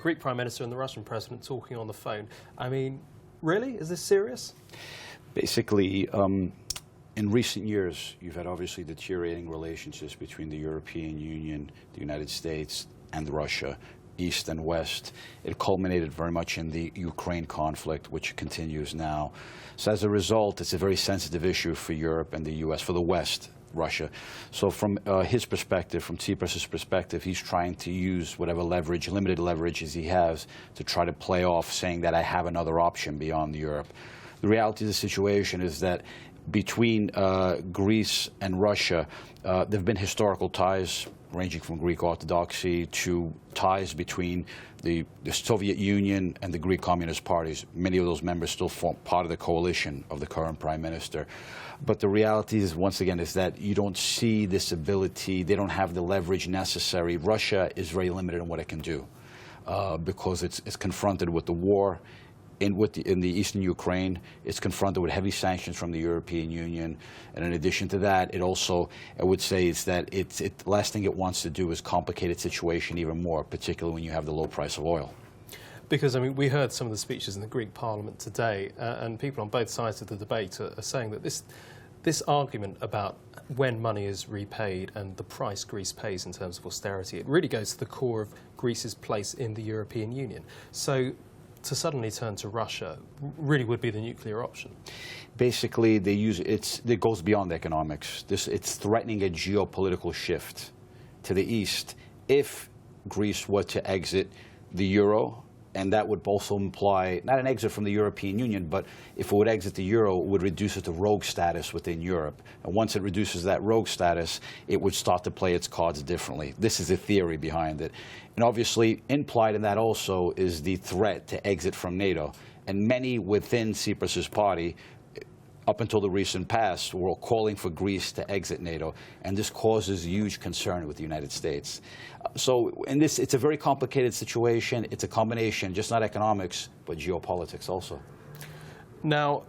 Greek Prime Minister and the Russian President talking on the phone. I mean, really? Is this serious? Basically, in recent years, you've had obviously deteriorating relationships between the European Union, the United States, and Russia, East and West. It culminated very much in the Ukraine conflict, which continues now. So as a result, it's a very sensitive issue for Europe and the U.S., for the West, Russia. So from his perspective, from Tsipras's perspective, he's trying to use whatever leverage, limited leverage as he has, to try to play off saying that I have another option beyond Europe. The reality of the situation is that between Greece and Russia, there have been historical ties ranging from Greek Orthodoxy to ties between the Soviet Union and the Greek Communist parties. Many of those members still form part of the coalition of the current prime minister. But the reality is, once again, is that you don't see this ability. They don't have the leverage necessary. Russia is very limited in what it can do because it's confronted with the war in the eastern Ukraine. It's confronted with heavy sanctions from the European Union, and in addition to that, it also, I would say, is that the last thing it wants to do is complicate its situation even more, particularly when you have the low price of oil. Because, I mean, we heard some of the speeches in the Greek Parliament today, and people on both sides of the debate are saying that this argument about when money is repaid and the price Greece pays in terms of austerity, it really goes to the core of Greece's place in the European Union. So to suddenly turn to Russia really would be the nuclear option. Basically, it goes beyond economics. It's threatening a geopolitical shift to the east if Greece were to exit the euro. And that would also imply, not an exit from the European Union, but if it would exit the euro, it would reduce it to rogue status within Europe. And once it reduces that rogue status, it would start to play its cards differently. This is the theory behind it. And obviously, implied in that also is the threat to exit from NATO. And many within Tsipras's party, up until the recent past, were calling for Greece to exit NATO, and this causes huge concern with the United States. So in this, it's a very complicated situation. It's a combination, just not economics, but geopolitics also. Now,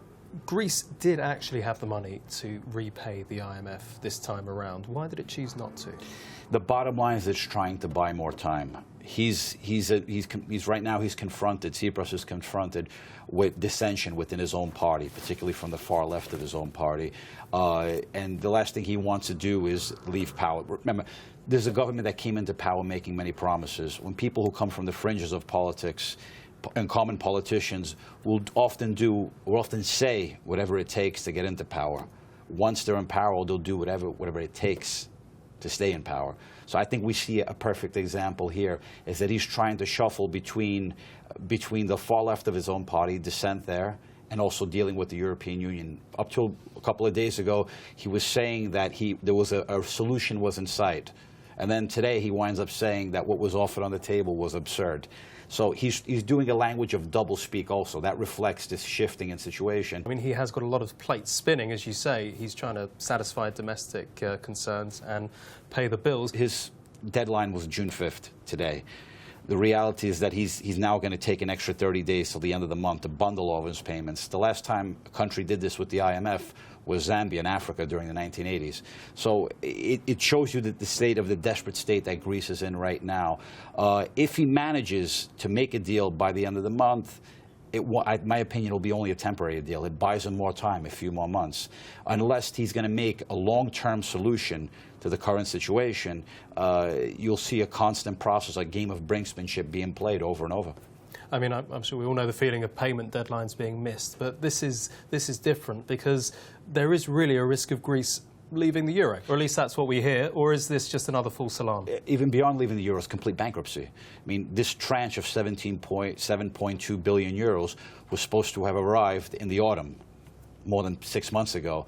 Greece did actually have the money to repay the IMF this time around. Why did it choose not to? The bottom line is it's trying to buy more time. Right now he's confronted, Tsipras is confronted with dissension within his own party, particularly from the far left of his own party. And the last thing he wants to do is leave power. Remember, there's a government that came into power making many promises. When people who come from the fringes of politics and common politicians will often say whatever it takes to get into power. Once they're in power, they'll do whatever it takes to stay in power. So I think we see a perfect example here, is that he's trying to shuffle between the far left of his own party, dissent there, and also dealing with the European Union. Up till a couple of days ago, he was saying that there was a solution was in sight. And then today he winds up saying that what was offered on the table was absurd. So he's doing a language of doublespeak also. That reflects this shifting in situation. I mean, he has got a lot of plates spinning, as you say. He's trying to satisfy domestic concerns and pay the bills. His deadline was June 5th today. The reality is that he's now going to take an extra 30 days till the end of the month to bundle all of his payments. The last time a country did this with the IMF was Zambia in Africa during the 1980s. So it shows you the state of the desperate state that Greece is in right now. If he manages to make a deal by the end of the month, in my opinion, it'll be only a temporary deal. It buys him more time, a few more months. Unless he's going to make a long-term solution to the current situation, you'll see a constant process, a game of brinksmanship being played over and over. I mean, I'm sure we all know the feeling of payment deadlines being missed, but this is different because there is really a risk of Greece leaving the euro, or at least that's what we hear, or is this just another false alarm? Even beyond leaving the euro is complete bankruptcy. I mean, this tranche of 7.2 billion euros was supposed to have arrived in the autumn, more than 6 months ago.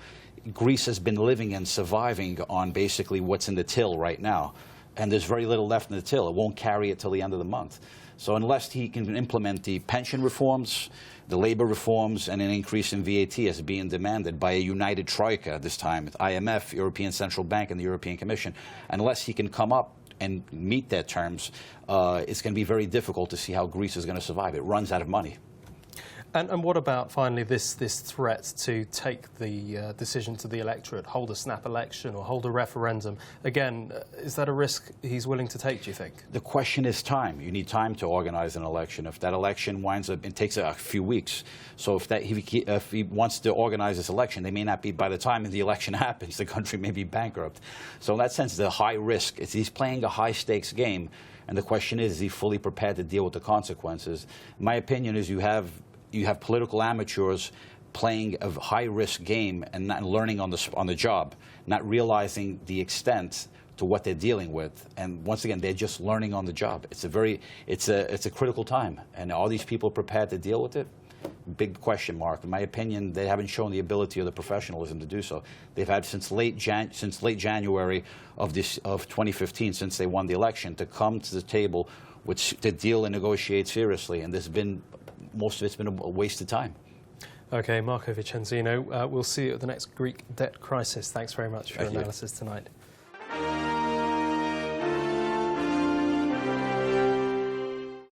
Greece has been living and surviving on basically what's in the till right now, and there's very little left in the till. It won't carry it till the end of the month. So unless he can implement the pension reforms, the labor reforms, and an increase in VAT as being demanded by a united troika this time, IMF, European Central Bank, and the European Commission, unless he can come up and meet their terms, it's going to be very difficult to see how Greece is going to survive. It runs out of money. And what about, finally, this threat to take the decision to the electorate, hold a snap election or hold a referendum? Again, is that a risk he's willing to take, do you think? The question is time. You need time to organize an election. If that election winds up, it takes a few weeks. So if he wants to organize this election, they may not be, by the time the election happens, the country may be bankrupt. So in that sense, the high risk, he's playing a high-stakes game. And the question is he fully prepared to deal with the consequences? My opinion is you have political amateurs playing a high-risk game and not learning on the job, not realizing the extent to what they're dealing with. And once again, they're just learning on the job. It's a critical time. And are these people prepared to deal with it? Big question mark. In my opinion, they haven't shown the ability or the professionalism to do so. They've had since late January of 2015, since they won the election, to come to the table to deal and negotiate seriously. And most of it's been a waste of time. OK, Marco Vincenzino, we'll see you at the next Greek debt crisis. Thanks very much for your analysis tonight.